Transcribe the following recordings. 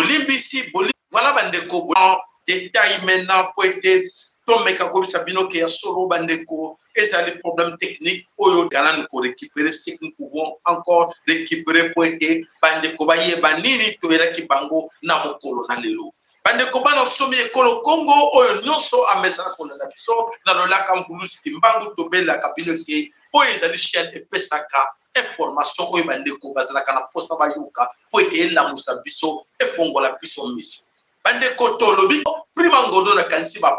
Bolimbisi, voilà bandeko, détail maintenant pour être tomeka ko sabino ke solo bandeko et ça les problèmes techniques oyo ganan ko récupérer ce que nous pouvons encore récupérer pour être bandeko ba yeba nini to era ki bango na mokolo na lelo bandeko bana somi ekolo Congo oyo nyonso amesa ko na biso na lola kam vulus kimbangu to bela kabino ke oyo ezali chaîne epesaka information oyo bandeko bazala kana posta ba yuka pour être la musa biso e fongola biso mission bandeko tolobi prima ngondo na kanisi ba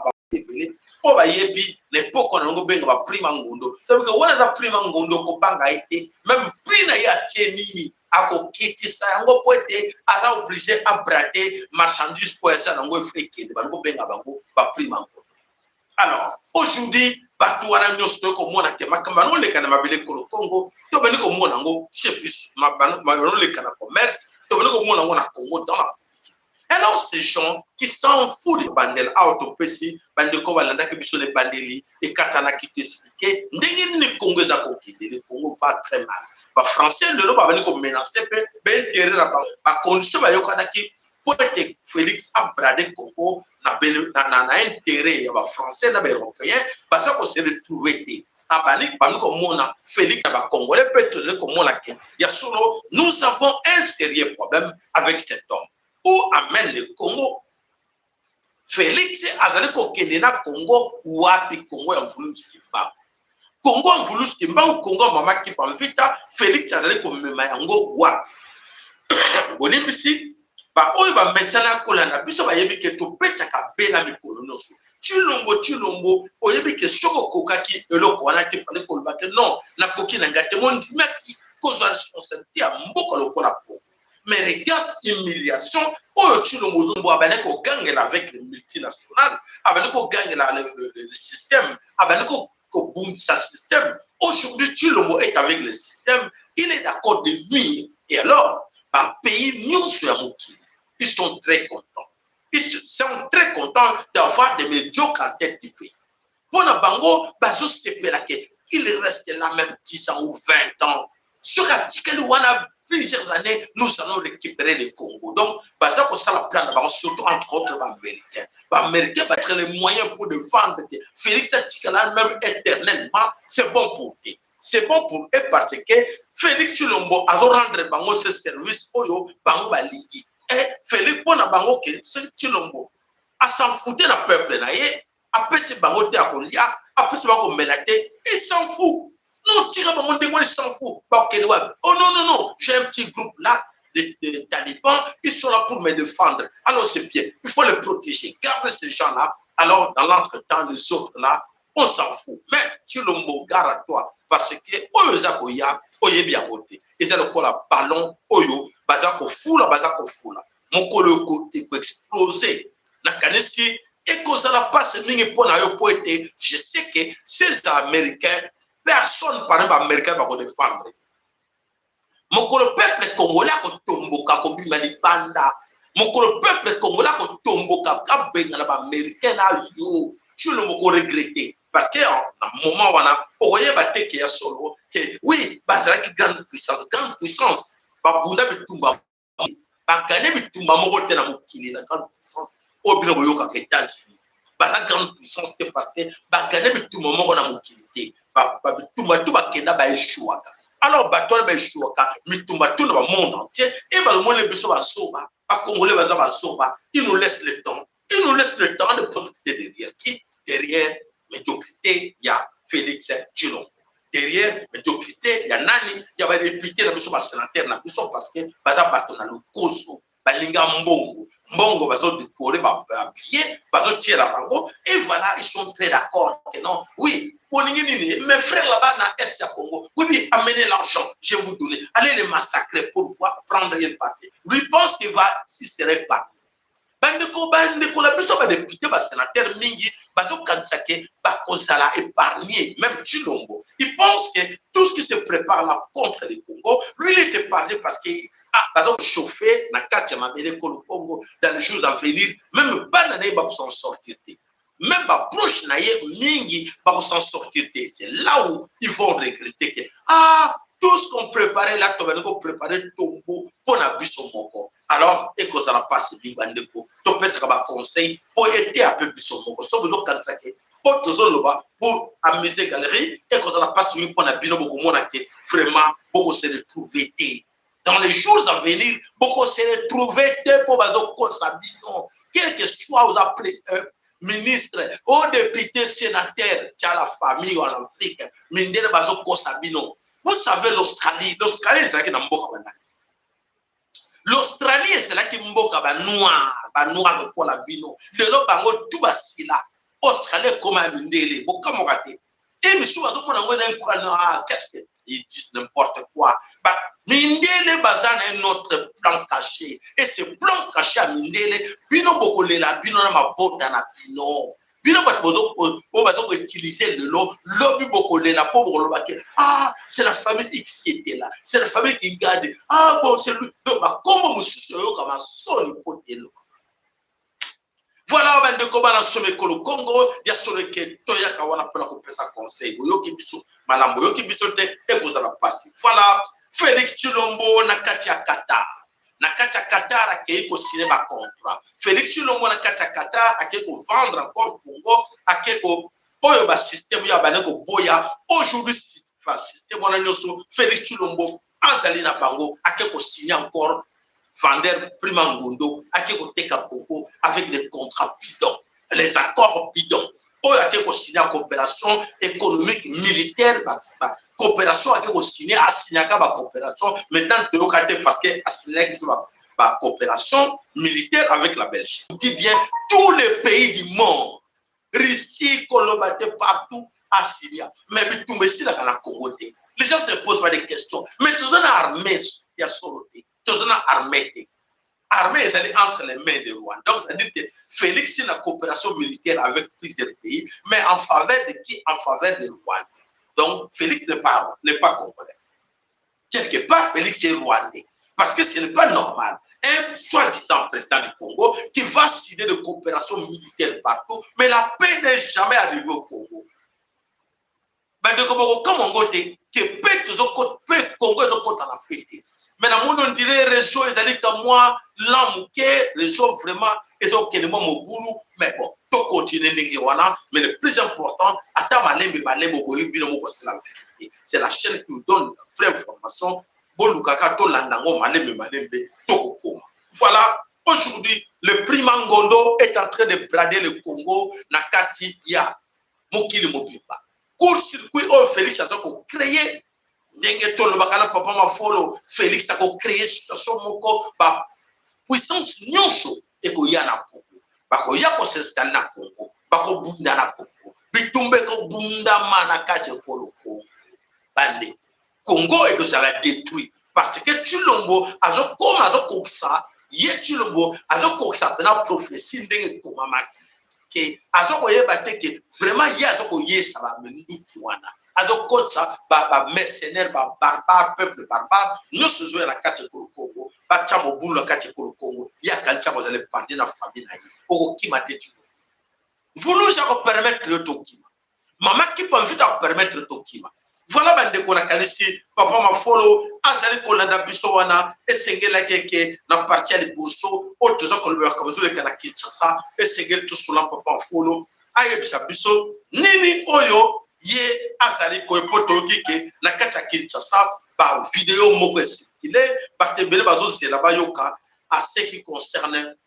o ba yebi l'époque on ngo benga ba prima ngondo sabi que wana za prima ngondo ko banga été même prix na ya tienini ako kitisa ngo poete ala obligé à brader marchandise pour ça ngo frekende ba ngo benga bango ba prima ngondo. Alors aujourd'hui bato wana nyosto ko mona te makamba no le kana mabele ko Congo to bani ko mona ngo chefis mabano no le kana commerce to bani ko mona ngo na Congo dans la. Alors ces gens qui s'en foutent de bandel autopesi bandeko balanda ke biso les bandeli et katana qui t'expliquer ndenge ni Congo za ko kide le Congo va très mal ba français le ba bani ko menacer pe ben terrain ba condition ba yokana ki poete Félix a bradé Congo na intérêt ya ba français na ba européen ba ça ko se retrouver té abani ko mona Félix ba congolais peut-être ko mona ke ya solo nous avons un sérieux problème avec cet homme. Où amène le Congo? Félix Azaleko Kenena Congo wapi Congo en Vulus Kimba. Congo en Vulus Kimba ou Congo mama qui parle vite, Félix Azaleko Memayango wapi. Bonimbisi, ba oyo ba mesala kolana biso ba yebi ke to petaka bela mikolo noso. Chilombo oyebi ke soko kokaki eloko wana ki fale kolba ke non na koki na ngate mondi maki kozo responsabilité a mboko lokola po. Mais regarde l'humiliation. Oh, tu le modo avec les multinationales, avec le système, avec le boom sa système. Aujourd'hui, tu le mot est avec le système. Il est d'accord de nuire. Et alors, par pays, nous sommes ils sont très contents. Ils sont très contents d'avoir des médiocres en tête du pays. Pour la bango, il reste là même 10 ans ou 20 ans. Sur la tique, plusieurs années, nous allons récupérer le Congo. Donc, ça pour ça la plan, surtout entre autres les Américains. Les Américains vont être les moyens pour défendre Félix Tshisekedi même éternellement. C'est bon pour eux. C'est bon pour eux parce que Félix Tshilombo a rendre bango ce service oyo bango baligi. Et Félix pona bango que ce Tshilombo a s'en foutu le peuple na ye, après ce bango te akolia, après ce bango menaté, il s'en fout. Non, tirez mon démon, il s'en fout. Oh non, j'ai un petit groupe là de talibans, ils sont là pour me défendre. Alors c'est bien, il faut les protéger. Garde ces gens-là. Alors dans l'entretemps, les autres là, on s'en fout. Mais tu le mot, garde à toi. Parce que Oyo Oye bien voté. Et c'est le ballon Oyo, Bazako foula. Mon colo peut exploser. La canesi, et que ça n'a pas ce mini pour poété. Je sais que ces Américains, personne par exemple américain va défendre. Mon peuple congolais ko tomboka ko bimali panda. Mon peuple congolais ko tomboka ka benga na américain na yo. Tu le moko regretter parce que en moment wana oye ba teke ya solo que oui bazala ki grande puissance ba bunda bitumba ba gagner bitumba moko te na mokili na grande puissance o bino boyoka ke États-Unis. Bazala grande puissance te parce que ba gagner bitumba moko na mokili te. Alors, mitumba tout le monde entier, et le monde il nous laisse le temps. Il nous laisse le temps de profiter derrière qui? Derrière médiocrité, il y a Félix Tshilombo. Derrière médiocrité, il y a Nani, il y a des députés dans le sénateur, parce que Baza Batona le Koso, Balinga Mbongo, Bazo décoré, habillé, Bazo tirer la bango, et voilà, ils sont très d'accord. Non, oui. Mes frères là-bas dans l'Est du Congo, oui, amenez l'argent, je vais vous donner. Allez les massacrer pour voir prendre une partie. Lui pense qu'il va s'y serait pas. Bandeko la biso ba député ba sénateur mingi bazo kansake ba kozala épargné même Tshilombo. Il pense que tout ce qui se prépare là contre le Congo, lui il est épargné parce que bazo chauffer na kati ya mabele ko Congo dans les jours à venir, même pas l'année ba s'en sortir. Même ma proche naïe mingi va s'en sortir. C'est là où ils vont regretter que Tous qu'on préparait là, qu'on préparait tombeau pour la moko. Alors, et que ça n'a pas suivi bandeko. Tu peux faire un conseil pour aider un peu moko. Sauf que quand ça fait, pour amuser la galerie, et que ça n'a pas suivi pour la binoko, vraiment, beaucoup se retrouver. Dans les jours à venir, beaucoup se retrouver pour bazo sabino. Quel que soit aux après ministre, aux députés, sénateurs, tu as la famille en Afrique, mindere bazo sabino. Vous savez, l'Australie, c'est là qui n'a pas l'Australie, c'est là qui mboka ba noir pour la vino. De l'eau, bango, tout bas là. Australie, comme un mindele, beaucoup moraté. Et monsieur, qu'est-ce qu'ils disent n'importe quoi. Mindele bazan est notre plan caché. Et ce plan caché à Mindele, bino beaucoup la bino na ma bota na bino. Bino bato utiliser le lot, lobby beaucoup la pauvre ah, c'est la famille X qui était là, c'est la famille qui garde. Ah bon, c'est lui. Comment monsieur comme un son hypothèse. Voilà, ben de comment on se met au Congo, il y a sur le quai, Toya Kawana pour la sa conseil, Yoki Biso, Madame Yoki Bisote, et vous allez passer. Voilà, Félix Chilombo, Nakatia Qatar. Nakatia Qatar a kéko cinéma contrat. Félix Chilombo, Nakatia Qatar a kéko vendre encore Congo, a kéko Oyoba système, Yabaneko Boya, aujourd'hui, système, on a Félix Chilombo, Azalina Bango, a kéko signé encore. Vendeur Primangondo, avec des contrats bidons, les accords bidons. On a signé en coopération économique, militaire, coopération avec signé à signer la coopération. Maintenant, parce que a signé la coopération militaire avec la Belgique. On dit bien tous les pays du monde, Russie, Colombie, partout, à Syrie. Mais tout le monde dans la Congo. Les gens se posent pas des questions. Mais tout ça, l'armée, il y a soloté. Armée est entre les mains de Rwanda. Donc, ça dit que Félix a une coopération militaire avec plusieurs pays, mais en faveur de qui? En faveur de Rwanda. Donc, Félix n'est pas congolais. Quelque part, Félix est rwandais. Parce que ce n'est pas normal. Un soi-disant président du Congo qui va signer de coopération militaire partout, mais la paix n'est jamais arrivée au Congo. Ben, de Congo, comme on goûte, que paix, Congo, ils ont compte en Afrique. Mais on dirait réseau, ils allaient comme moi, l'amouké, réseau vraiment, ils ont quasiment mon boulot. Mais bon, tout continue, mais le plus important, c'est la chaîne qui nous donne la vraie information. Voilà, aujourd'hui, le prix Mangondo est en train de brader le Congo, Nakati, Ya, Mokili Mobiba. Court-circuit, Félix a créé. Ndenge tolo bakala papa ma follow Félix a créé situation moko ba puissance nyonso eko ya na Congo bako ya ko s'installer na Congo bako bunda na Congo bitumbe ko bunda mana kaje koloko bande Congo eko sala détruit parce que Chilombo azo comme azo koksa ye Chilombo azo koksa na prophétie ndenge ko mamaki ke azo ko yeba te ke vraiment ye azo ko yesa ba mendu kiwana azokotsa ba mercenaire ba barbare peuple barbare nous sommes jouer la carte Congo ba chamo bulu la carte Congo ya kanisa vous allez parler na famille na yi oko kimate tu vous nous allons permettre le tokima maman qui peut vite permettre le tokima voilà bande ko na kanisi papa ma follow azali ko landa biso wana esengela keke na parti ya liboso oto zo ko le comme zo le kana Kinshasa esengel tout sur la papa follow aye biso nini oyo ye azali ko epoto kike na kata Kinshasa ba vidéo moko circulé ba tebele bazo zela ba yoka à ce qui concerne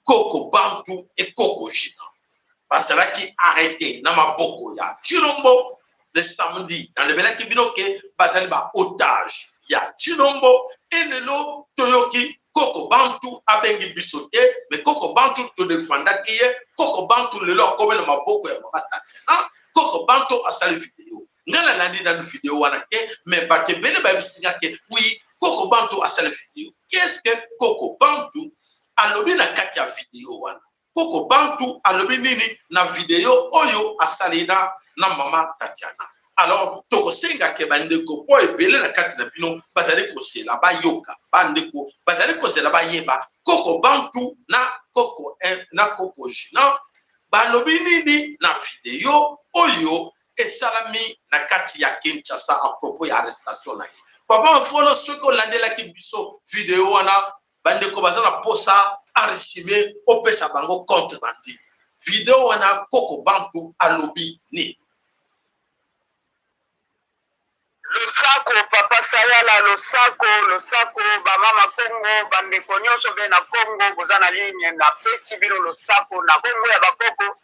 Koko Bantu et Koko Gina basala qui arrêté na maboko ya Chilombo le samedi dans le belaki binoke basali ba otage ya Chilombo et lelo toyoki Koko Bantu abengi bisote mais Koko Bantu to defanda kiye Koko Bantu lelo comme le maboko ya mabata hein? Koko Bantu a sali vidéo. Nala landi dans la vidéo wanake, mais bate bele ba bisinga ke oui, Koko Bantu a sali vidéo. Qu'est-ce que Koko Bantu a lobi na kati ya vidéo wana? Koko Bantu a lobi nini na vidéo oyo a sali na mama Tatiana. Alors, toko senga ke bandeko po ebele na kati na bino bazali ko sela ba yoka, bandeko bazali ko sela ba yeba. Koko Bantu na Koko Gina balobi nini na vidéo oyo esalami na kati ya Kinshasa à propos ya arrestation na ye papa mfono soki olandelaki biso video wana bandeko baza na posa enregistré opesa bango compte rendu video wana Koko Bantu alobi ni le sako papa Sayala le sako bamama Congo bandeko nyonso be na Congo boza na ligne na pesi bino le sako na Congo ya bakoko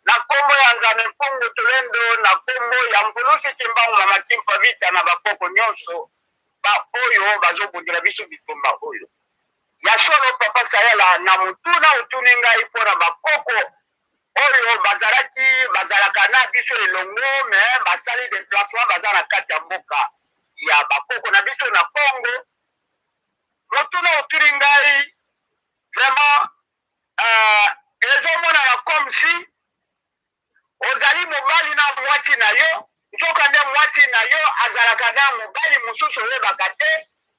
na Congo ya nzambe Congo tolendo na Congo ya mvulusi timbangu mama kimpa vita na bakoko nyonso ba oyo bazobundela biso bitumba oyo ya solo papa Sayala na mutuna utuni ngai mpona bakoko oyo bazalaka na biso elongo me basali déplacement baza na kati ya mboka ya bakoko na biso na Congo mutuna utuni ngai vraiment ezomonana comme si ozali mobali na mwasi na yo nzoka nde mwasi na yo azalaka na mobali mosusu oyebaka te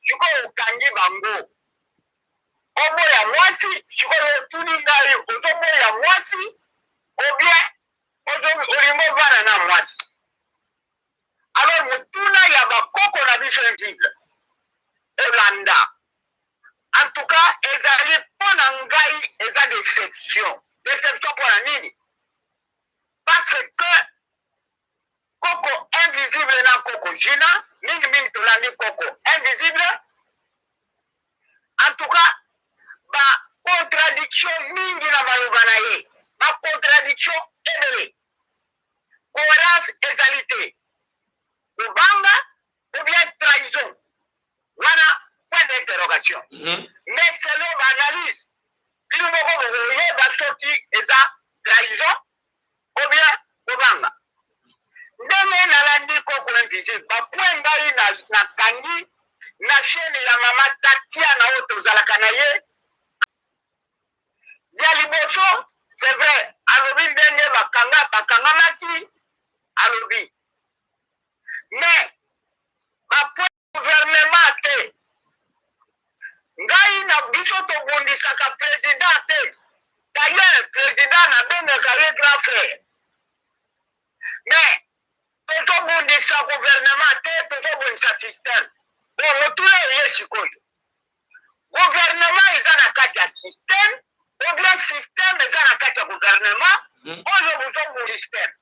sikoyo okangi bango oboya mwasi sikoyo otuni ngai ozoboya mwasi obien olingo vana na mwasi alors motuna ya bakoko na biso invisible olanda en tout cas ezali mpona ngai eza déception mpona nini parce que Koko invisible na Koko Gina mingi tolandi Koko invisible en tout cas ba contradiction mingi na maloba na ye ba contradiction ebele cohérence ezalité obanga ou bien trahison wana point d'interrogation mais selon l'analyse bino moko bokoyeba soki eza trahison ou bien obanga ndenge nalandi Koko invisible bapoint ngai na kangi na chaîne ya mama Tatiana oyo tozalaka na ye ya liboso c'est vrai alobi ndenge bakangamaki alobi mais bapoint gouvernement te ngai na biso tobundisaka président te d'ailleurs président nabengaka ye grand frère mais tozobundisa gouvernement te tozobundisa système bon motuna eye sikoyo gouvernement eza na kati ya système ou bien système eza na kati ya gouvernement oyo bozobundisa système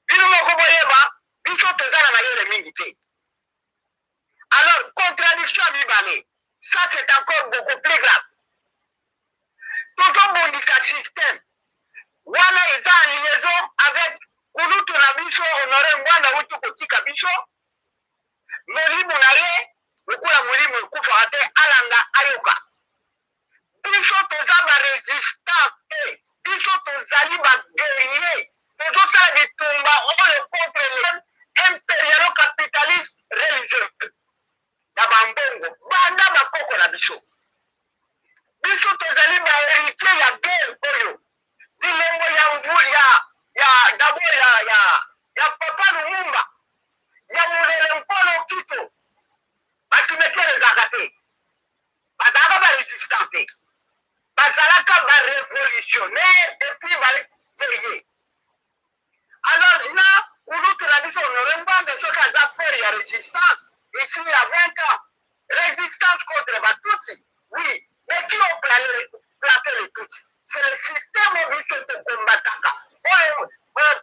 bino moko boyeba biso toza na mayele mingi te alors contradiction ya mibale ça c'est encore beaucoup plus grave tozobundisa système wana eza en liaison avec kulutu na biso honore ngwana wutu kotika biso molimo na ye lokola molimo ekufaka te alanga ayoka biso toza barésistant te biso tozali baguerrier tozosala bitumba oyo contre l'impérialo capitaliste religieux ya bambongo banda bakoko na biso biso tozali baheritier ya guerre oyo bilembo ya mvu d'abord ya papa Lumumba ya molele Nkolo Kito basimetiere ezalaka te bazalaka barésistant te bazalaka barévolutionnaire epuis baguerrier alors na kulutu na biso honore ngwanda soki aza pere ya résistance ici il y a 20 ans résistance contre batutsi oui mais qui ont plaqué les tutsi c'est le système oyo biso tokombataka oyo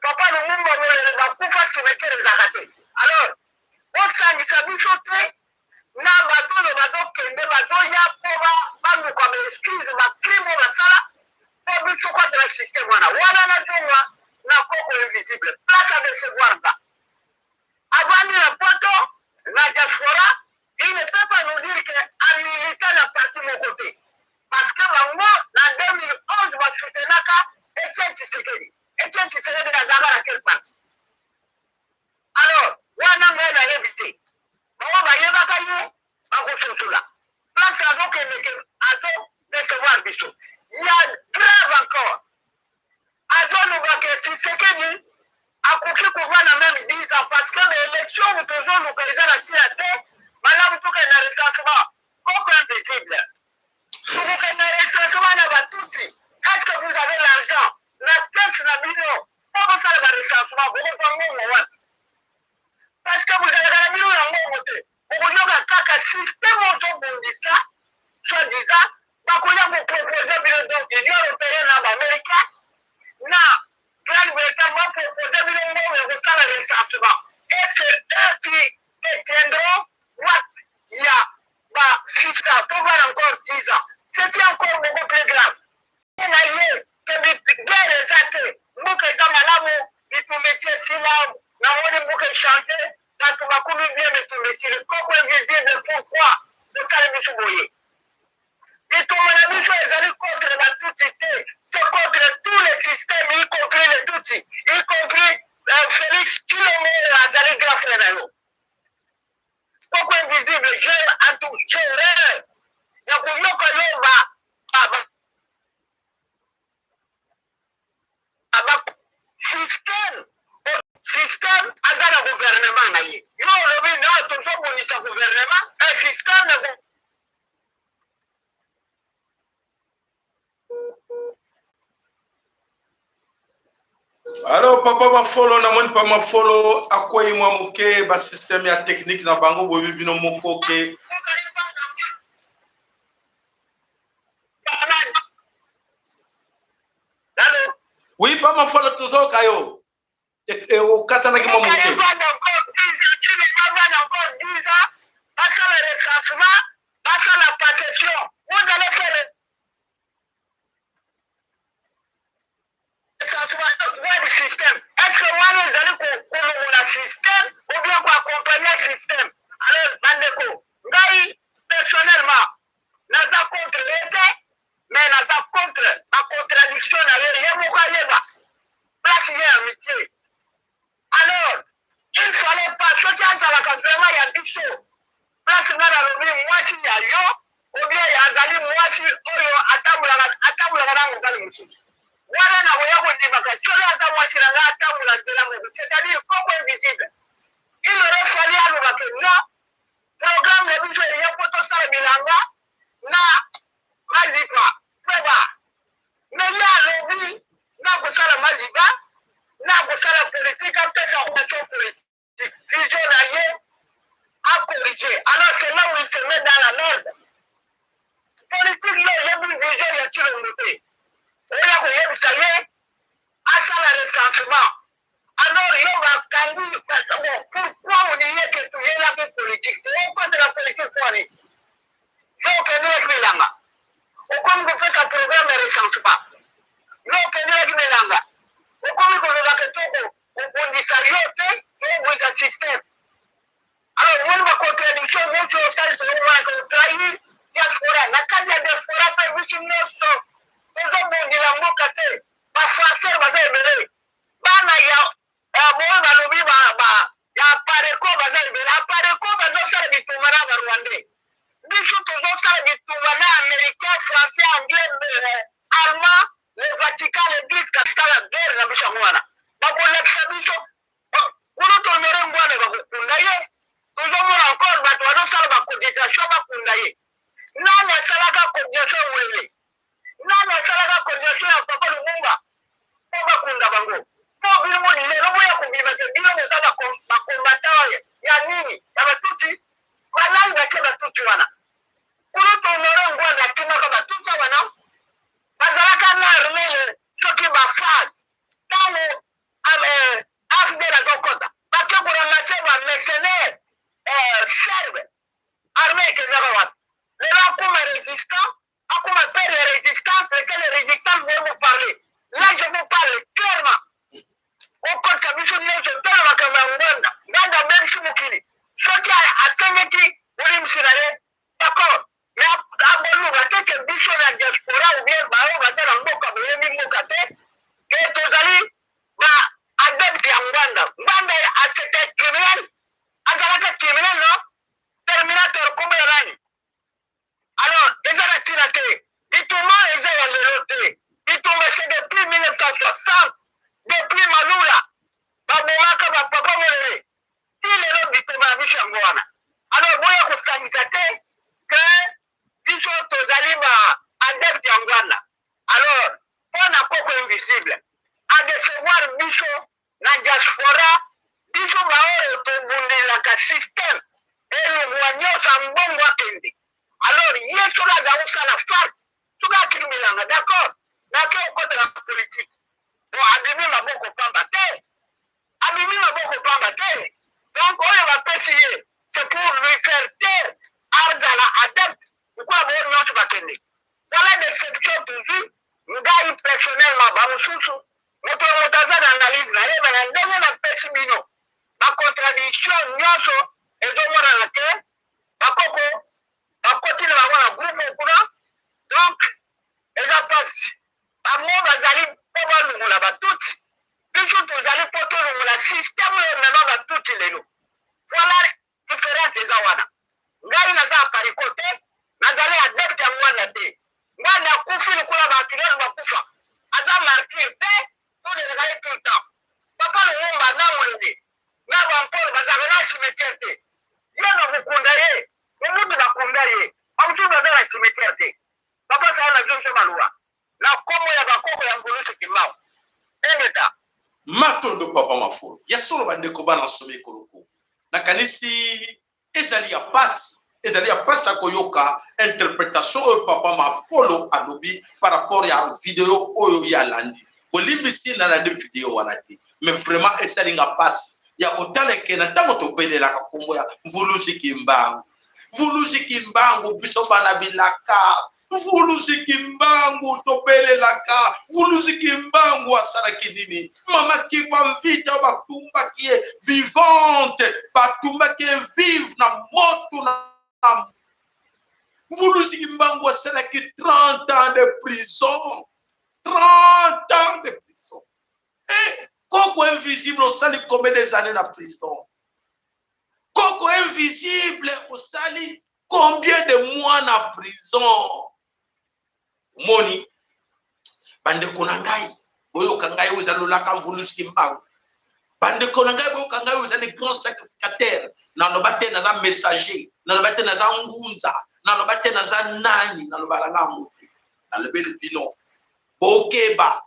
papa Lumumba molele bakufa simetiere ezalaka te alors osangisa biso te na bato oyo bazokende bazoya mpo baluka baexcuse bacrime oyo basala mpo biso contre le système wana nazonga na Koko invisible place à décevoir nga avandi na poto na diaspora il ne peut pas nous dire que a milité na parti moko te parce que bango na 2011 basoutenaka Etienne Tshisekedi azalaka na quel parti alors wana ngai nayebi te bango bayebaka ye bakososula place azokendeke azo décevoir biso ya grave encore azolobaka Tshisekedi akoki kovanda même 10 ans parce que l'élection tozoluka eza na tina te malamu tokende na recensement Koko invisible tokende na recensement na batutsi est-ce que vous avez l'argent na caisse na bino mpo bosala ba recensement bokozwa ngongo wapi parce que vous avez na bino na ngongo te okoyoka kaka système ozobundisa soi-disant bakoya kopropose bino donc union européenne na baaméricain na Grande-Bretagne bapropose bino ngo ya kosala recensement et c'est eux qui éteindront what ya bafixa pour voir encore 10 ans c'est encore beaucoup plus grave na ye ke guerre eza te mboka eza malamu bitumesi esila namoni mboka echange bato bakomi bien bitumesi lekoko invisible pourquoi tosala biso boye bitumba na biso ezali contre batuti te c'est contre tous les systèmes y compris les tutsi y compris Félix Tshilombo azali grand frère na yo koko invisible j'ai horreur ya koyoka yo système aza na gouvernement na ye yo olobi na tozobonisa gouvernement un système na alors papa mafolo namoni pa mafolo akwei mwa moke basystème ya technique na bango boyebi bino moko ke oui pa mafolo tozoka yo okatanaki mwa moke basala recensement basala possession vous allez faire du système. Est-ce que moi nous allons pour le système ou bien pour accompagner le système? Alors, Bandeko, Ngaï, personnellement, nous sommes contre l'État, mais nous sommes contre la contradiction dans les place il y a amitié. Alors, il ne fallait pas, ce qui est vraiment, il y a du saut. Place il y a moi si il y a yo, ou bien il y a Zali, moi si, oyo, atamu wana na boya kondimaka solo aza mwasi na ngai atambola nzela moko c'est-à-dire koko invisible il aurait fallu alobaka non programme na biso eya mpo tosala bilanga na maziba peba mais ye alobi na kosala maziba na kosala politique apesa relation politique vision na ye acorrige alors c'est là où il se met dans la merde politique yo oyebi vision ya Tshilombo te oya koyebisa ye asala recensement alors yo bakangi pourquoi oniye ke tuyelaki politique tookode la politique kwani yo okendeki bilanga okomi kopesa programme ya recensement yo okendeki bilanga okomi kolobaka toko obundisa yo te toobundisa système alors omoni bacontradiction mosi osali toomaka otrahir diaspora na kati ya diaspora mpe biso nyonso tozobundila mboka te bafarceur baza ebele bana ya boyo balobi ya apareko baza ebele apareko bazosala bitumba na barwandais biso tozosala bitumba na américain français anglais allemand le vatican le disque asala guerre na biso yango wana bakolekisa biso kuna tomere ngwana bakokunda ye tozomona encore bato bazosala bacotisation bakunda ye nani asalaka cotisation wele nani asalaka cotisation ya papa Lumumba mpo bakunda bango mpo bino lelo boya kobima te bino boza bakombata ya nini ya batuti balali batie batuti wana kuna tonore ngwana atimaka batuti wana bazalaka na armée soki baphase ntango afdel azokota bake koramase bamercenaire serbe armée ekendaka wana lelo akoma résistant akoma père de résistance et que les résistants vont vous parler. Là, je vous parle clairement. Au compte de la mission de l'État, dans la Cameroun, dans la même Chimoukili. Ce qui a saigné, vous me savez, d'accord. Mais à Bolou, à quelques bichons de la diaspora ou bien, on va faire un mot comme le même Mokate, et Tozali, adepte à Mwanda. Mwanda, c'était criminel. Azalaka criminel, non? Terminateur, comme il y alors, ils ont retiré. Bitumba, ils ont retiré. Bitumba, c'est depuis 1960, depuis Maloula. Babomaka, Papa Molele. Si les gens Bitumba, Bichangwana. Alors, vous avez constaté que Bichon Tozali va adepte en Rwanda. Alors, on a Coco invisible. À décevoir Bichon, la diaspora, Bichon va autobundi la système. Et le ye sola za usala face soka criminel d'accord na ke côté la politique bon abimi maboko pamba te abimi maboko pamba te donc oyo va pesier c'est pour lui faire taire arzala adepte pourquoi bon non tu vas tenir voilà des sections toujours ngai personnellement ba mususu moto motaza d'analyse na ye na ndenge na pesi bino ba contradiction nyonso ezomona na te bakoko bakoti na bango na groupe kuna donc eza pasi bango bazali mpo balungola batuti biso tozali mpo tolungola systeme oyo mema batuti lelo voilà différence eza wana ngai naza apariko te nazali adepte ya mwana te ngai nakufi lokola bakilere bakufa aza martyr te toleleka ye tout le temps papa lumumba na mwende na bampolo bazaka na cimetière te ye na kokunda ye omutu bakunda ye bamutu baza na cimetière te papa sala na biso maluwa na komo ya bakoko ya mvulusi kimao engeta matondo papa mafolo ya solo bandeko bana sobe koloko na kanisi ezali ya passe akoyoka interprétation oyo papa mafolo alobi par rapport ya vidéo oyo ya landi bolimbisi na landi vidéo wana te mais vraiment ezali nga passe ya kotaleke na tango tobelelaka kombo ya mvulusi kimbangu biso bana bilaka mvulusi kimbangu tobelelaka mvulusi kimbangu asalaki nini mama kipa mvita batumbaki ye vivante batumbaki ye vive na moto na mvulusi kimbangu asalaki 30 ans de prison 30 ans de prison et Coco invisible au sali combien des années na prison Coco invisible au sali combien de mois na prison moni bande konangai oyo kangai uzalola kamvulusi kimbangu bande konangai oyo kangai uzali grand sacrificateur na lobate na za messager na lobate na za ngunza na lobate na za nani na lobalanga mutu na lebele bino bokeba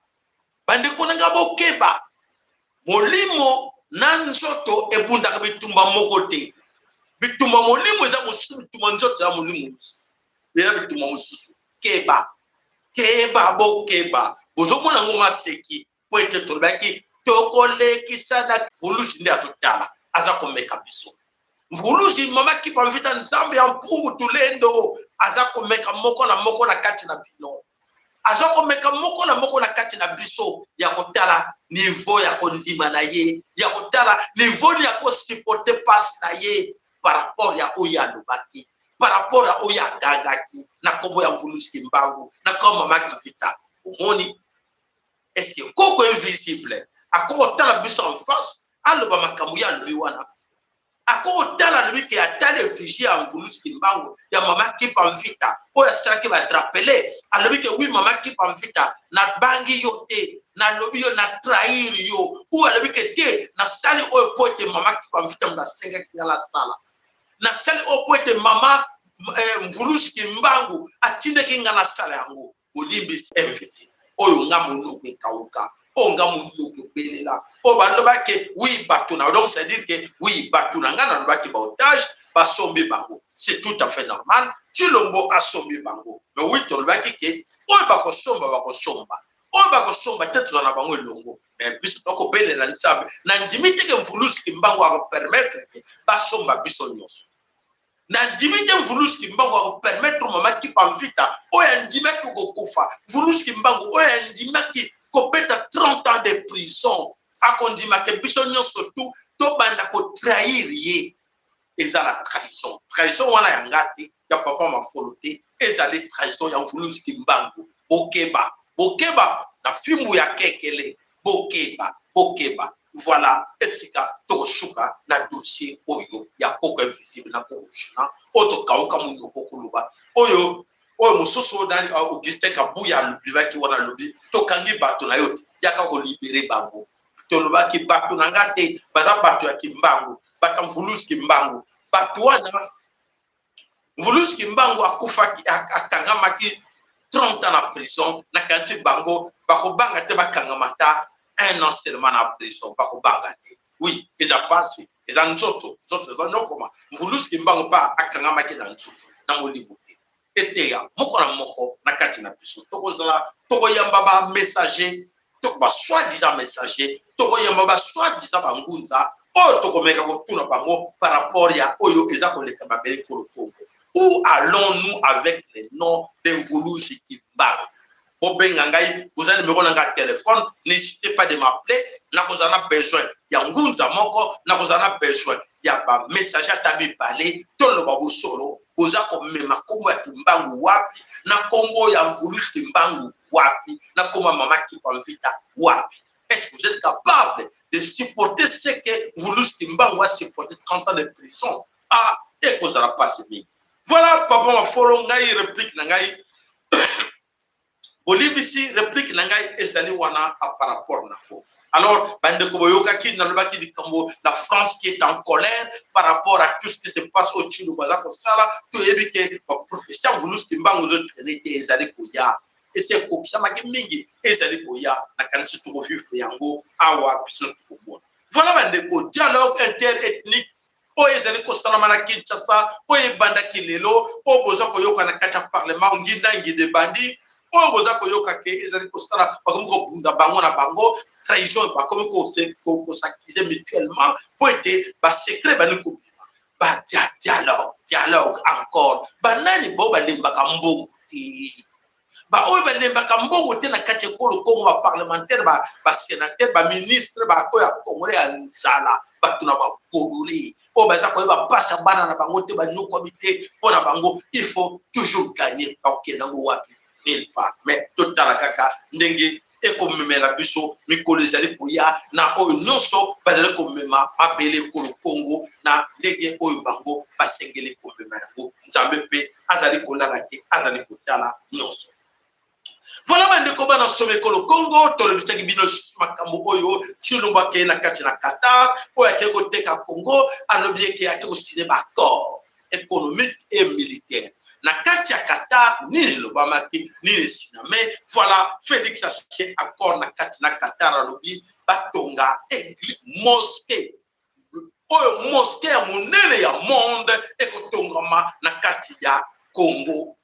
bande konanga bokeba molimo na nzoto ebunda bitumba mokote bitumba molimo eza mususu bitumba nzoto ya molimo mususu ya bitumba mususu keba bokeba bozomona ngoma seki po ete tolobaki tokolekisa na mvulusi nde atotala aza komeka biso mvulusi mama kipa mvita nzambe ya mpungu tulendo aza komeka moko na kati na bino aza komeka moko na kati na biso ya kotala niveau ya kondima na ye ya kotala niveau ya kosipote passe na ye par rapport ya oyo alobaki par rapport à oya gagaki na kombo ya mvulusi kimbangu na koma mama kifita omoni est-ce que koko invisible akoko tala biso en face aloba makambo ya lobi wana akoko tala lobi ke atali effigie ya mvulusi kimbangu ya mama kipa mvita oya salaki ba drapele alobi ke oui mama kipa mvita na bangi yo te na lobi yo na trahir yo ou alobi ke te na sali oyo pote mama kipa mvita na senga kingala sala na sali opoete mama mvulusi kimbangu atinde kinga na sala yango olimbisi invisible oyo nga munuku kauka o nga munuku belela o baloba ke oui batuna donc c'est dire que oui batuna nga na loba ke ba otage ba sombi bango c'est tout à fait normal Chilombo a sombi bango mais oui to loba ke o ba ko somba tete na bango longo mais biso to ko belela nsambe na ndimite ke mvulusi kimbangu a permettre ba somba biso nyonso na ndimite mvulusi kimbangu a permettre mama kipa mvita oya ndimaki kokufa mvulusi kimbangu oya ndimaki kopeta 30 ans de prison akondimaki biso nyonso to banda ko trahir ye ezala trahison wana ya ngati ya papa mafolo te ezali trahison ya mvulusi kimbangu bokeba na fimu ya kekele bokeba voilà esika tokosuka na dossier oyo ya koko invisible na koko china oto kauka mundu kokuluba oyo mususu dani Augustin Kabuya lubaki wana lobi tokangi bato na yote yaka ko libérer bango tolobaki bato na ngate baza bato ya kimbangu bata mvulusi kimbangu bato wana mvulusi kimbangu akufaki akangamaki 30 ans na prison na kanti bango bakobanga te bakangamata un an seulement na prison bakobangate oui eza passé eza nzoto za nokoma mvulusi kimbangu pa akangamaki na nzoto na molimo te eteya moko na moko na kati na biso tokozala tokoyamba ba messager ba soi-disant messager tokoyamba ba soi-disant bangunza oyo tokomeka kotuna bango par rapport ya oyo eza koleka mabele kolokongo. Où allons-nous avec les noms d'Mvulu Kimbangu? Vous avez numéro de téléphone, n'hésitez pas de m'appeler. Vous avez besoin, il y a un gunza moko, vous avez besoin, il y a un messager à tabi balé, tout le babu solo, vous avez même un combo à Kimbangu wapi, na combo ya Mvulu Kimbangu wapi, na combo maman qui parle vite wapi. Est-ce que vous êtes capable de supporter ce que Mvulu Kimbangu a supporté 30 ans de prison? Ah, et que vous allez passer bien. Voilà, papa, ma follow ngai réplique ngai. Bolivie ici réplique ngai ezali wana par rapport nako. Alors, bande ko boyoka ki na lobaki di kambo la France qui est en colère par rapport à tout ce qui se passe au Chili baza ko sala to yebi ke professeur Mvulu Kimbangu zo traîner ezali ko ya. Et c'est ko kisama ki mingi ezali ko ya na kanisi to ko fifu yango awa biso ko bona. Voilà bande ko dialogue interethnique o ezali ko salama na Kinshasa o ebanda kilelo o boza ko yoka na kata parlement ngina ngide bandi o boza ko yoka ke ezali ko sala bakomi ko bunda bango na bango trahison bakomi ko s'accuser mutuellement pour être ba secret bani ko ba dialogue encore banani bo balembaka mbongo ba oyo balembaka mbongo te na kati ekolo kongo ba parlementaire ba sénateur ba ministre ba ko ya Congo ya nzala batuna ba poluli o baza ko ba passa bana na bango te ba no comité pour na bango il faut toujours gagner au kenango wapi il pas mais totala kaka ndenge e ko memela biso mikolo ezali koya na oyo nyonso bazali ko mema abele ko Congo na ndenge oyo bango basengeli ko mema yango nzambe pe azali kolala te azali kotala nyonso. Voilà bande ko bana somme ko Congo to le bisaki bino makambo oyo chilumba ke na kati na Qatar oyo ke ko teka Congo alobie ke ake ko signer ba accord économique et militaire na kati ya Qatar ni le bamaki ni le sina mais voilà Félix a signé accord na kati na Qatar alobi batonga église mosquée oyo mosquée ya monene ya monde ekotongama na kati ya Congo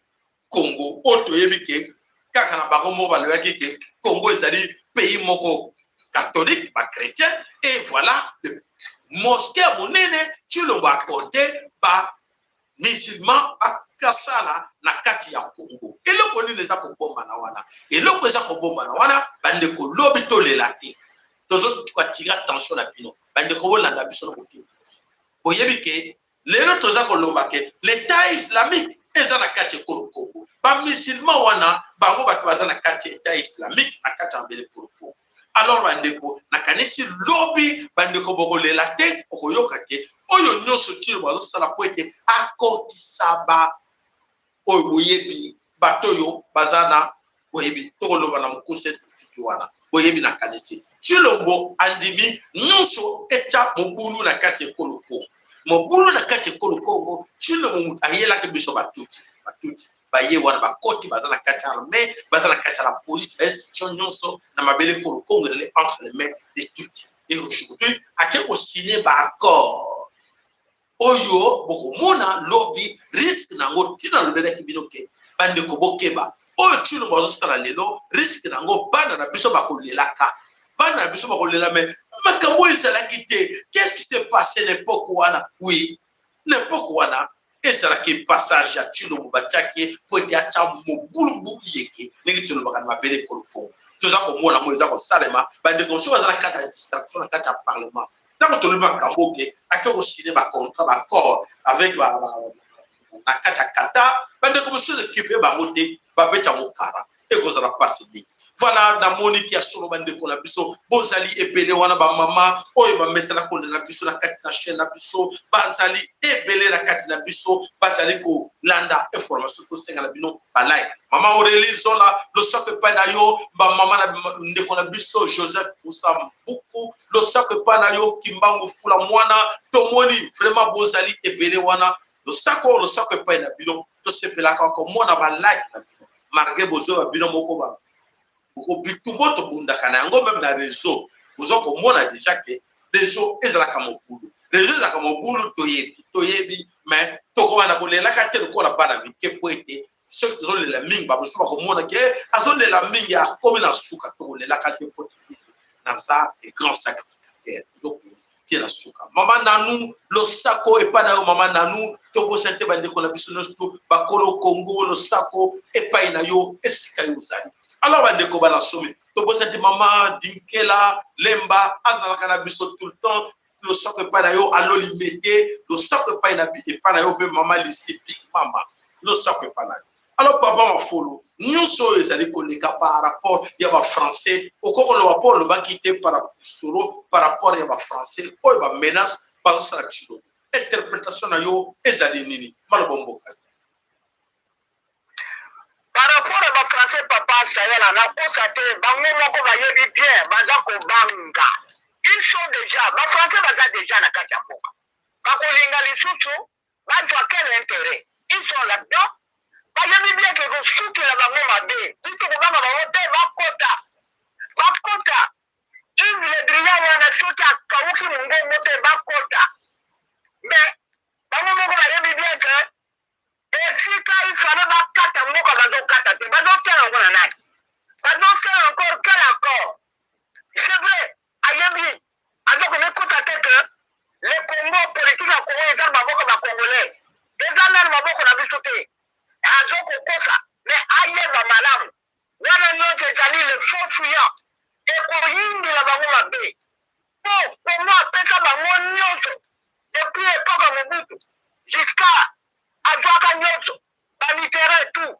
oto yebike kaka na bango mo balobaki ke Congo ezali pays moko catholique ba chrétien et voilà mosquée monene chilombo accordé ba musulman akasala na kati ya Congo eloko nini eza kobomba na wana eloko eza kobomba na wana bande ko lobi to lelaki tozo tukatira attention na bino bande ko bolanda biso na kokima boyebi ke lelo toza koloba ke l'état islamique eza na kati ya Congo ba musulman wana bango bato baza na kati ya état islamique na kati ya mbele Congo. Alors bandeko na kanisi lobi bandeko bokolela te okoyoka te oyo nyonso tiro bazosala po ete akotisa ba oyo boyebi batoyo bazana boyebi tokoloba na mokuse tofiki wana boyebi na kanisi chilombo andimi nyonso echa mobulu na kati ya Congo mobulu na kati ya Congo chilombo ayelaki biso batuti baye wana bakoti bazana kati armée bazana kati la police institution nyonso na mabele Congo entre les mains de tout et aujourd'hui ake ko signer ba accord oyo bokomona lobby risque nango tina lobele kibinoke bande ko bokeba oyo tshilo bazo sala lelo risque nango bana na biso bakolelaka bana na biso bakolela mais makambo ezala kité qu'est-ce qui s'est passé l'époque wana oui l'époque wana ezala ki passage ya tshilo bachaki po ete acha mobulu yeke ngi tolo bakana mabele Congo toza komona mo eza ko salema bande ko so bazala kata distraction na kata parlement tant que le makambo ke ake ko signer ba contrat ba accord avec na kata kata bande ko so équipe ba roté ba becha mokara e ko zala passer bien. Voilà na moniki ya solo bande ko na biso bozali ebele wana ba mama oyo ba mesala ko na biso na kati na chaîne na biso bazali ebele na kati na biso bazali ko landa information ko senga na bino ba like mama Aurélie Zola lo sako pa na yo ba mama na ndeko na biso Joseph Moussa Mbuku lo sako pa na yo Kimbangu Fula mwana tomoni vraiment bozali ebele wana lo sako pa na bino to sepela ko mona ba like na bino marge bozo ba bino moko ba ko bitumbo to bunda kana yango même na réseau bozo ko mona déjà que réseau ezala kama bulu réseau ezala kama bulu to yebi mais to ko bana ko lela ka te ko la bana mi ke poete ceux qui ont les ming ba musu ba ko mona ke azo le la ming ya comme na suka to le la kalite potipi na ça est grand sacrificateur donc tie la suka mama nanu lo sako e pa na yo mama nanu to bo sente ba ndeko na biso nosto ba kolo Congo lo sako e pa ina yo esika yo zali alors ba ndeko ba na somme to bo sente mama dinkela lemba azala kana biso tout le temps le sako e pa na yo alo limete le sako e pa ina e pa na yo pe mama lycée big mama le sako e pa na yo. Alors papa ma folo nyonso ezali koleka par rapport ya ba français okoko lo rapport le ba quitter par rapport ya ba français o ba menace ba sala chilo interprétation na yo ezali nini malobomboka par rapport à ba français papa sayela na constaté bango moko ba yebi bien baza ko banga ils sont déjà ba français baza déjà na kati ya mboka ba kolinga lisusu ba fa quel intérêt ils sont là-dedans. Bayebi bien que souki la bango mabe plutôt ko banga bango te bakota Yves Le Drian wana soki akawuki mungongo te bakota mais bango moko bayebi bien que esika ifale bakata mboka bazokata te bazosala ngo na nani bazosala encore quel accord c'est vrai ayebi azokokota te que le Congo politique ya Congo eza maboko bakongolais eza nani maboko na biso te azoko kosa mais ayeba malamu wana nyonso ezali le faux fuyant ekoyingila bango mabe po Congo apesa bango nyonso depuis epoka Mobutu jusqu'à azwaka nyonso balittéraire tout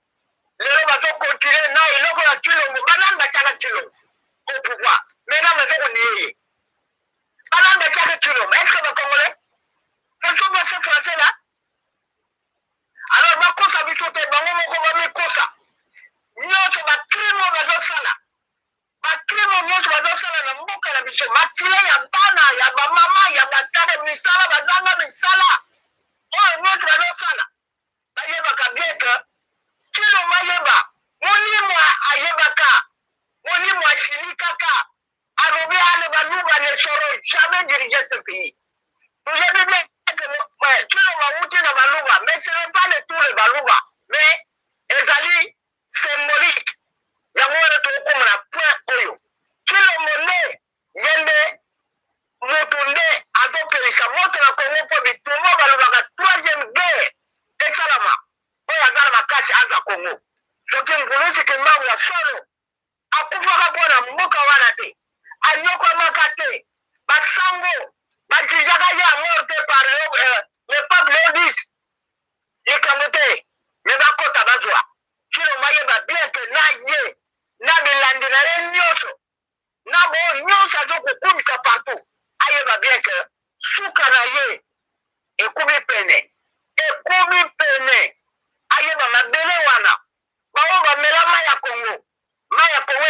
lelo bazokontinue na eloko ya Tshilombo banani batiaka Tshilombo au pouvoir maintenant bazokonieye banani batiaka Tshilombo est ce que bacongolais ce sont ces français là. Alors bakosa biso te bango moko bamikosa nyonso bakrimo nyonso bazosala na mboka na biso matile ya bana ya bamama ya batare misala bazanga misala oyo nyonso bazosala bayebaka bien que Tshilombo ayeba molimo ayebaka molimo asilikaka alobi aleba luba ne soro jamais diriger ce pays oyebi bien Tshilombo awuti na baluba mais ce n'est pas le tout le baluba mais ezali symbolique yango wana tokokoma na point oyo Tshilombo nde ye nde moto nde azopelisa moto na Congo mpo bitumba balobaka troisième guerre esalama oyo aza na makasi aza Congo soki mvulusi mbangu ya solo akufaka mpo na mboka wana te anyokwamaka te basango batijaka ye amor te par le peuple odis likambo te me bakota bazwa Tshilombo ayeba bien ke na ye na bilandi na ye nyonso na bo nyonso azokokumisa partout ayeba bien ke suka na ye ekumi pene ayeba mabele wana bango bamela mai ya Congo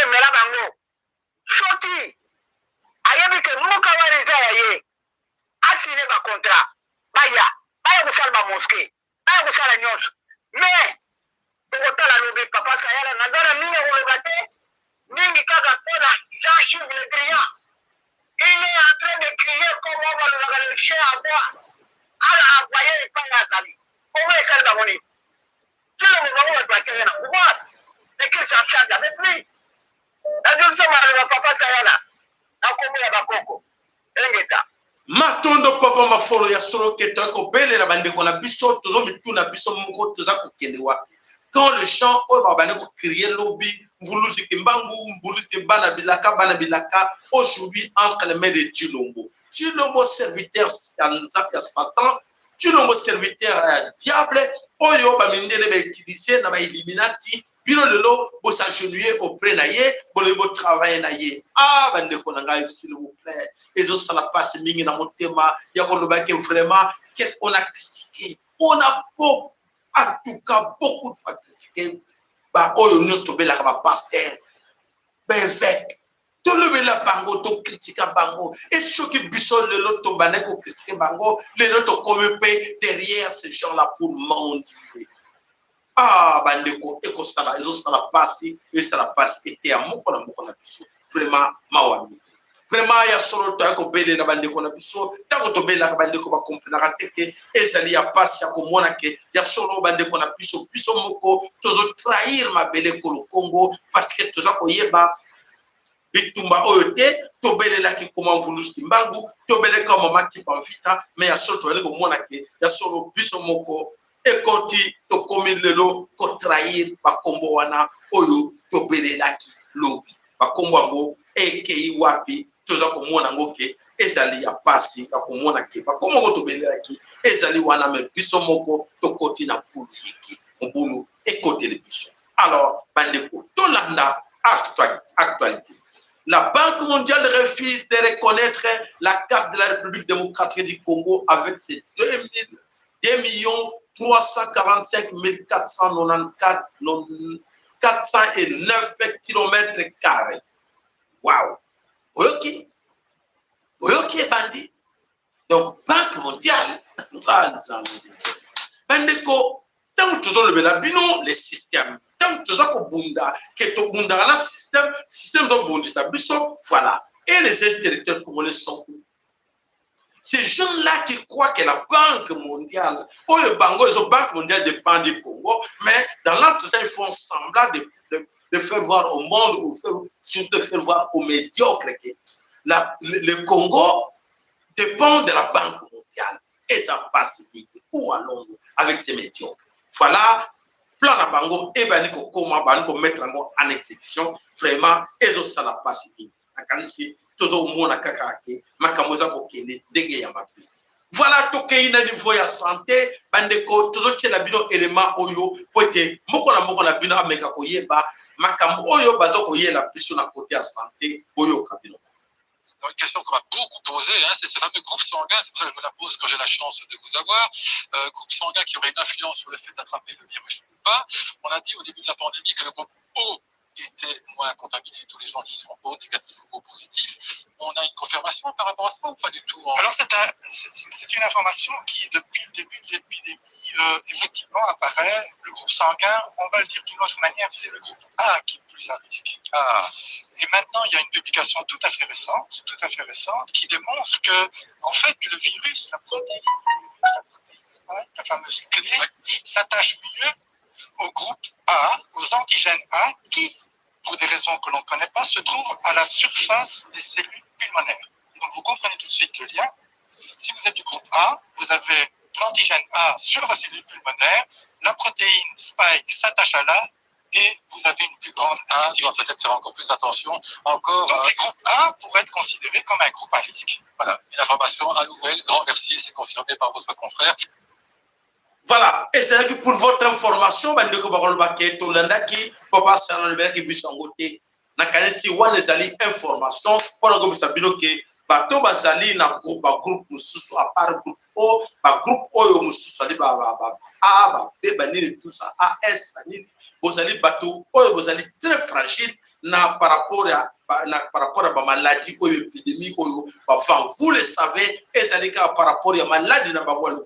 emela bango soki ayebi ke mboka wana eza ya ye asine bacontrat baya kosala bamoske baya kosala nyonso mais tokotala lobi papa sayala naza na mingi koloba te mingi kaka mpona Jean-Yves Le Drian il est en train de crier comme on balobaka le chien à bois ala envoye epai azali kongo esali bango nini Tshilombo bango bato bakenge na pouvoir mais qu'il s'en charge avec lui nabiso maloba papa sayala na kombo ya bakoko engeta matondo papa mafolo ya solo ke to bele na bandeko na biso tozo mituna biso moko toza kokende wapi quand le chant oyo babane ko crier lobby mvulusi kimbangu mbulusi bana bilaka aujourd'hui entre les mains de Tshilombo serviteur ya Satan Tshilombo serviteur ya diable oyo bamindele ba utiliser na ba Illuminati bino lelo bo s'agenouiller auprès na ye bo travailler na ye bandeko na ngai s'il vous plaît et donc ça la passe mingi na motema ya koloba que vraiment qu'est-ce qu'on a critiqué on a beau en tout cas beaucoup de fois critiqué ba oyo nous to bela ka pasteur évêque to le bela bango to critiquer bango et ceux qui biso lelo to bané ko critiquer bango lelo to comme derrière ces gens là pour mendier bandeko eko sala ezo sala passe et ça la passe était à moko na biso vraiment mawami vraiment ya solo to ko bele na bande ko na biso tango to bele na bande ko ba comprendre que ezali ya passe ya ko mona ke ya solo bande ko na biso moko tozo trahir ma bele ko le Congo parce que toza ko yeba bitumba oyote to bele la ki comment voulu stimbangu to bele ko mama ki panvita mais ya solo to ko mona ke ya solo biso moko ekoti to komi lelo ko trahir ba kombo wana oyo to bele la ki lobi ba kombo ngo ekei wapi toza komona ngo ke ezali ya pasi ya komona ke ba komo to bele la ki ezali wana me biso moko to koti na pulu yiki mbulu ekoti le biso alors bandeko to landa actualité. La Banque mondiale refuse de reconnaître la carte de la République démocratique du Congo avec ses 2 345 409 km². Waouh! Ok, bandi. Donc, Banque mondiale, bandeko, tant que tu as le bino, les systèmes. Tant que tu as bunda, que tu bunda la système sont bondi ça, voilà. Et les intellectuels congolais sont où? Ces jeunes-là qui croient que la Banque mondiale, ou le Bango, la Banque mondiale dépend du Congo, mais dans l'entretien, ils font semblant de faire voir au monde, ou surtout de faire voir aux médiocres que le Congo dépend de la Banque mondiale. Et ça passe vite. Où allons-nous avec ces médiocres? Voilà, plan à Bango, et ben, comment mettre en exécution, vraiment, et ça la passe vite. Voilà toke ina niveau ya santé bandeko tozo tshela bino élément oyo pote moko na bino ameka koyeba makambo oyo bazo koyela biso na côté ya santé oyo kabino. Une question qu'on m'a beaucoup posée, hein, c'est ce fameux groupe sanguin, c'est pour ça que je vous la pose quand j'ai la chance de vous avoir. Groupe sanguin qui aurait une influence sur le fait d'attraper le virus ou pas. On a dit au début de la pandémie que le groupe O était moins contaminé, tous les gens qui sont O négatifs ou O positifs. On a une confirmation par rapport à ça ou pas du tout? Alors c'est une information qui, depuis le début de l'épidémie, effectivement apparaît. Le groupe sanguin, on va le dire d'une autre manière, c'est le groupe A qui est plus à risque. Ah. Et maintenant, il y a une publication tout à fait récente, qui démontre que, en fait, le virus, la protéine spike, la fameuse clé, s'attache mieux au groupe A, aux antigènes A, qui, pour des raisons que l'on ne connaît pas, se trouvent à la surface des cellules pulmonaires. Donc vous comprenez tout de suite le lien. Si vous êtes du groupe A, vous avez l'antigène A sur la cellule pulmonaire, la protéine spike s'attache à là, et vous avez une plus grande activité. Tu dois peut-être faire encore plus attention. Encore, donc les groupes A pourraient être considérés comme un groupe à risque. Voilà, une information à nouvelle, grand merci, c'est confirmé par votre confrère. Voilà, et c'est là que pour votre information, bandeko bakolobake to landaki papa sana le belaki bisangote na kanesi wana ezali information pour que bisabino ke bato bazali na groupe mususu à part groupe O ba groupe oyo mususu ali ba A ba B ba nini tout ça AS ba nini bozali bato oyo bozali très fragile na par rapport à ba maladie ou épidémie oyo ba vous le savez et ça par rapport à maladie na ba walo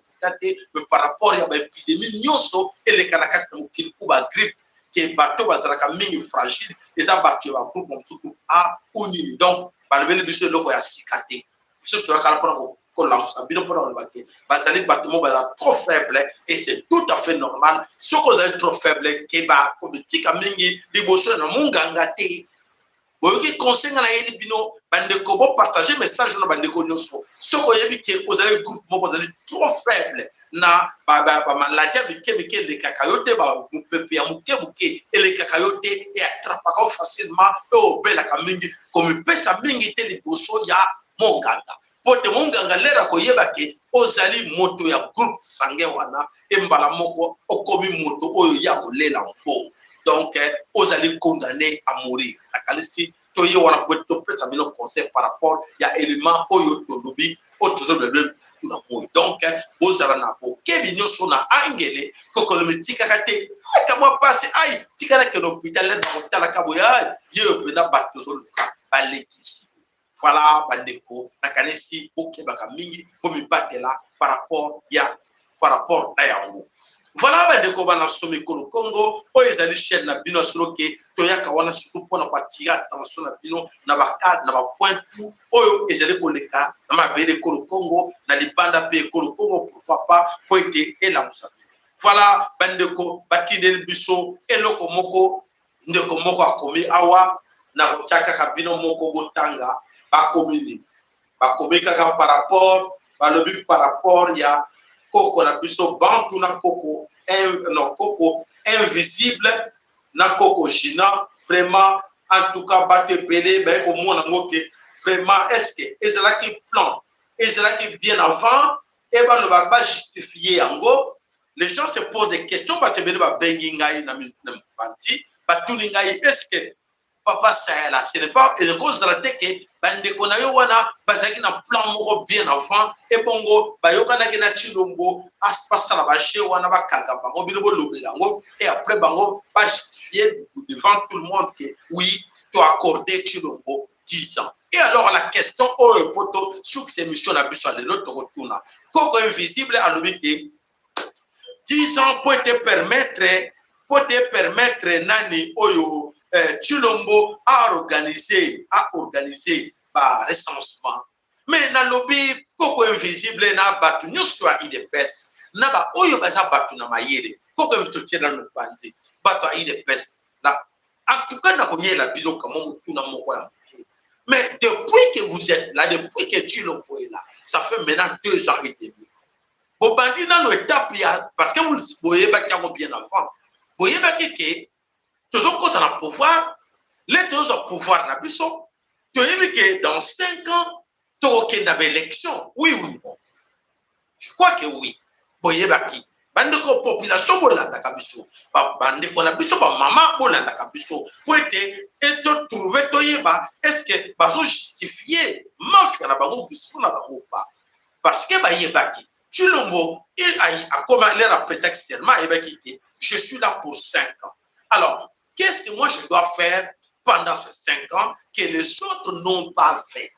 mais par rapport à l'épidémie, nyonso et les canacats qui ou la grippe qui est bateau bazalaka mingi fragile et ça battu à groupe surtout A ou ni donc balbele biso loko ya sikate biso to kala pour la bino pour le baquet bazali battement bazala trop faible et c'est tout à fait normal ce que vous êtes trop faible qui va politique mingi liboso na munganga te. Boyoki conseil na yeli bino bandeko bo partager message na bandeko nyonso soko yebi ke ozali groupe moko ozali trop faible na ba maladie bike le kakayote ba mupepe ya muke et le kakayote et attrapaka facilement et obela ka mingi comme pesa mingi te liboso ya monganga pote monganga lera ko yeba ke ozali moto ya groupe sanguin wana e mbala moko okomi moto oyo ya kolela mpo. Donc, vous allez condamner à mourir. La qualité, tu y a un conseil par rapport à l'élément oyo tolobi donc vous allez na ko kebinyo sona angele kokolomi tikakate akamwa passe ay tikala ke l'hôpital dans hôpital kaboya yebe na batozo luka balekisi. Voilà bandeko na kanesi okebaka mingi po mi batela par rapport na yango. Voilà, ben de Kobana Somi Kolo Congo, o ezali chaîne na bino solo ke toyaka wana surtout pour na attirer attention na bino na ba cadre na ba point tout oyo ezali koleka na mabele Kolo Congo na libanda pe Kolo Congo pourquoi pas pour été et la musa. Voilà, ben de ko batindel biso eloko moko ndeko moko akomi awa na kotiaka kabino moko gotanga bakomi kaka par rapport balobi par rapport ya koko na biso bantu na koko non koko invisible na koko china vraiment en tout cas batte belé ba ko mona ngoke vraiment est-ce que ezalaki plan ezalaki bien avant et ba le ba justifier yango les gens se posent des questions batte belé ba bengi ngai na panti ba tuningai est-ce que papa ça là ce n'est pas et cause de la teke bande konayo wana bazaki na plan moko bien avant et bongo bayoka na kina chilombo aspasa na baché wana bakanga bango biloko lobelango et après bango pas justifier devant tout le monde que oui tu as accordé chilombo 10 ans et alors la question au poto sur ces missions la biso les autres retourna koko invisible à l'obité 10 ans pour te permettre nani oyo Chilombo a organisé par recensement. Mais na lobby koko invisible na batu nyusu a IDPS na ba oyo baza batu na mayele koko invitotie na panzi batu a IDPS na en tout cas na koyela bilo kama mutu na moko ya mke. Mais depuis que vous êtes là, depuis que Chilombo est là, ça fait maintenant 2 ans et demi. Bon bandi na no étape ya parce que vous voyez ba kiango bien avant. Voyez ba que toujours quand on a pouvoir, les deux ont pouvoir na biso. Tu as vu que dans 5 ans, tu auras une élection. Oui, bon. Je crois que oui. Boye baki. Bande ko population bolanda kabiso. Bande ko na biso ba maman bolanda kabiso. Pour être et te trouver toyeba est-ce que baso justifier mafia na bango biso na bango pas. Parce que ba yebaki. Chilombo il a comme l'air prétexte seulement et je suis là pour 5 ans. Alors qu'est-ce que moi je dois faire pendant ces 5 ans que les autres n'ont pas fait?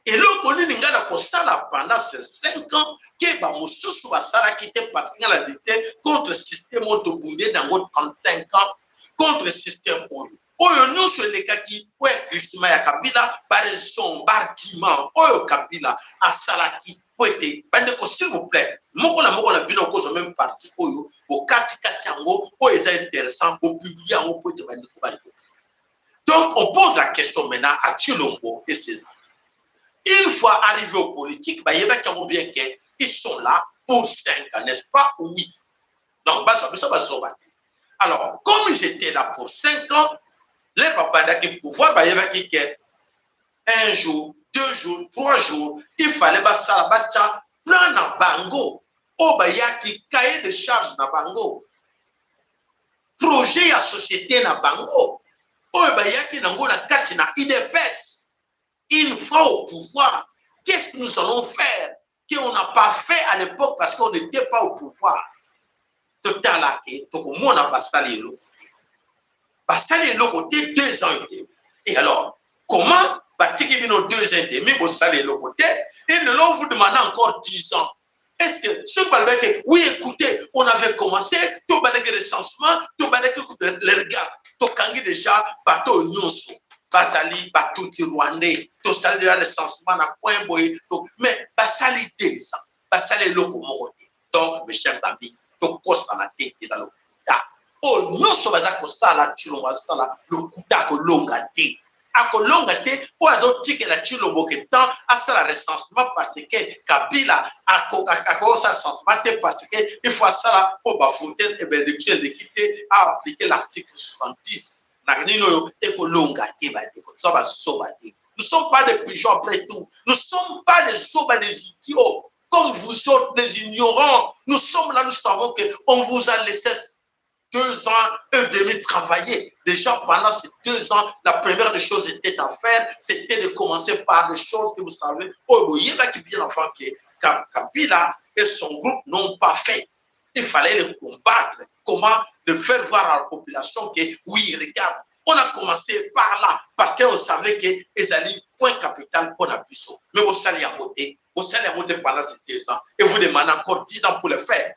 Et là, on dit que pendant ces 5 ans, que Bamousous va s'arrêter parce qu'il a la lutte contre le système autobundé dans 35 ans, contre le système Oyo. Oyo, nous, sur les cas qui, ouais, Christma ya Kabila, par son barquement, Oyo Kabila, à Salaki, poété, s'il vous plaît, moko na bino cause même parti Oyo, au kati ango, Oyo est intéressant, au publier en poété, donc, on pose la question maintenant à Chilombo et ses amis. Une fois arrivés aux politiques, bah, il y a bien qu'ils sont là pour 5 ans, n'est-ce pas? Oui. Donc, alors, comme ils étaient là pour 5 ans, les papas qui pouvoir, bah, il y avait 1 jour, 2 jours, 3 jours, il fallait bah, ça la plan na bango. Oh, bah, il y a qui cahier de charge na bango. Projet à société na bango. Oh, bah, il y a qui nango na kati na IDPS. Une fois au pouvoir, qu'est-ce que nous allons faire qu'on n'a pas fait à l'époque parce qu'on n'était pas au pouvoir? Total, donc au moins on a Bassali le côté. Bassali le côté 2 ans et demi. Et alors, comment Batiki Bino 2 ans et demi, Bassali le côté, et nous l'on vous demande encore 10 ans. Est-ce que ce que oui, écoutez, on avait commencé, tout le recensement, tout le regard, tout le déjà, bateau nyonso. Basali batuti rwandais to sali le recensement na point boy mais basali 2 ans basali loko. Donc mes chers amis to kosa na tete dans le kuta oh non so baza ko sala chilombo sala le kuta ko longa te akolonga te o azotike la chilombo ke temps à ça recensement parce que Kabila a ça recensement parce que il faut ça pour bafontaine et l'élection de quitter à appliquer l'article 70. Nous ne sommes pas des pigeons après tout. Nous ne sommes pas des aubes, des idiots. Comme vous autres, les ignorants. Nous sommes là, nous savons qu'on vous a laissé 2 ans et demi travailler. Déjà, pendant ces 2 ans, la première des choses était à faire, c'était de commencer par des choses que vous savez. Oh, il y a qui bien enfant que Kabila et son groupe n'ont pas fait. Il fallait les combattre. Comment de faire voir à la population que oui, regarde, on a commencé par là parce qu'on savait que les alliés point capital pour la puissance. Mais vous allez à voter pendant ces 2 ans et vous demandez encore 10 ans pour le faire.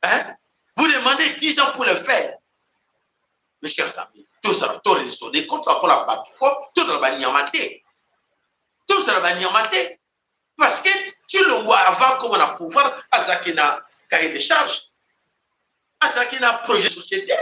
Hein? Vous demandez 10 ans pour le faire. Mes chers amis, tout ça va tout raisonner contre la Babiko, tout ça va niamater. Tout ça va niamater. Parce que tu le vois avant qu'on a pouvoir, Azakina cahier de charges, Azakina projet de société.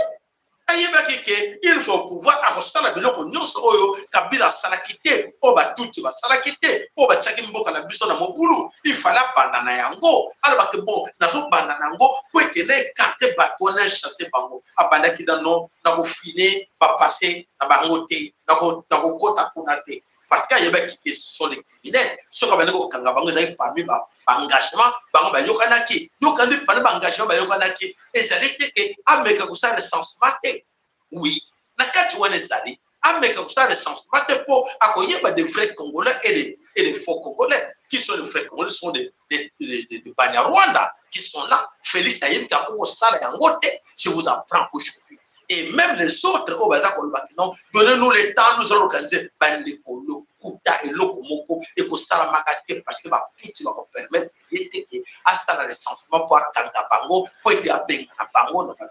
Il faut pouvoir avoir la biloko nyonso oyo kabila salakite oba tuti ba salakite oba chaki mboka na biso na mobulu il fallait bandana yango alors que bon nazo bandana yango pour etene carte bato na chasser bango abanda ki dano na ko finer ba passer na bango te na ko kota kuna te parce qu'il y a qui sont les criminels ce qu'on va dire kanga bango ezali parmi ba engagement bango ba yokanaki yokandi parmi ba engagement ba yokanaki ezali te ke ameka ko ça le sens maté oui na kati wana ezali ameka ko ça le sens maté pour akoyeba des vrais Congolais et des faux Congolais qui sont les vrais Congolais sont des Banyarwanda qui sont là Félix Ayem kako sala yango te je vous apprends aujourd'hui. Et même les autres, donnez-nous le temps, nous allons organiser Bandekolo, Kuta et Lokomoko, et que ça va parce que ma petite va vous permettre à ça la recensement pour attendre Bango, pour aider à Bango, dans la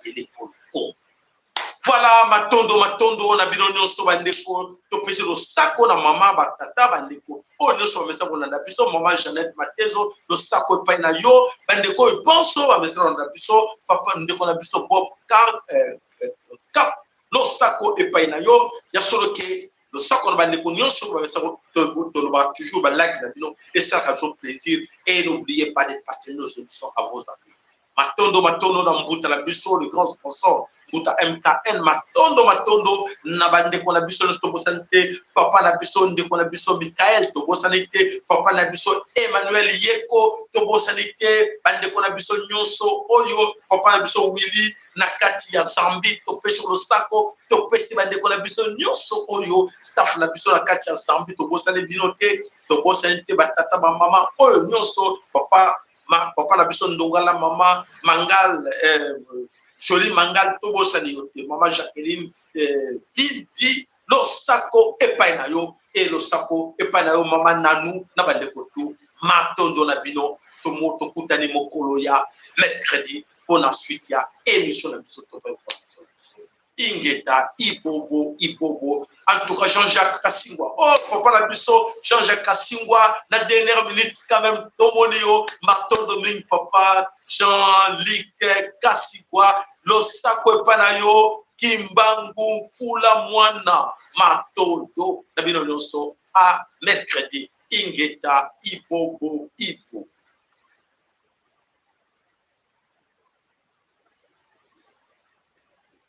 voilà, matondo, on a bien nyonso bandeko, to pese lo sako na mama batata bandeko. Oh nyonso ba mesa ko na biso maman Jeannette Matezo, lo sako pa na yo, bandeko e bonso ba mesa na biso, papa ndeko na biso Bob Cap, lo sako e pa na yo, ya solo ke lo sako na bandeko nyonso ba mesa ko to ba toujours ba like na bino et ça fait plaisir et n'oubliez pas de partager nos émissions à vos amis. Matondo na mbuta la biso le grand sponsor mbuta MKN matondo na bandeko na biso to bosanité papa na biso ndeko na biso Michael to bosanité papa na biso Emmanuel Yeko to bosanité bandeko na biso nyonso oyo papa na biso Willy na kati ya Zambie to pesi lo sako to pesi bandeko na biso nyonso oyo staff na biso na kati ya Zambie to bosanité binote to bosanité batata ba mama oyo nyonso papa na biso ndongala mama Mangal Jolie Mangal tobo sani yote mama Jacqueline di lo sako epai na yo e lo sako epai na yo mama Nanou na bandeko tu matondo na bino to moto kutani mokolo ya mercredi pour la suite ya émission na biso to information Ingeta Ibobo en tout cas Jean-Jacques Kassingwa oh papa la biso Jean-Jacques Kassingwa la dernière minute quand même Tomonio Matondo Ming papa Jean-Luc Kassingwa lo sako panayo Kimbangu Fula Mwana Matondo na bino nyonso à mercredi Ingeta Ibobo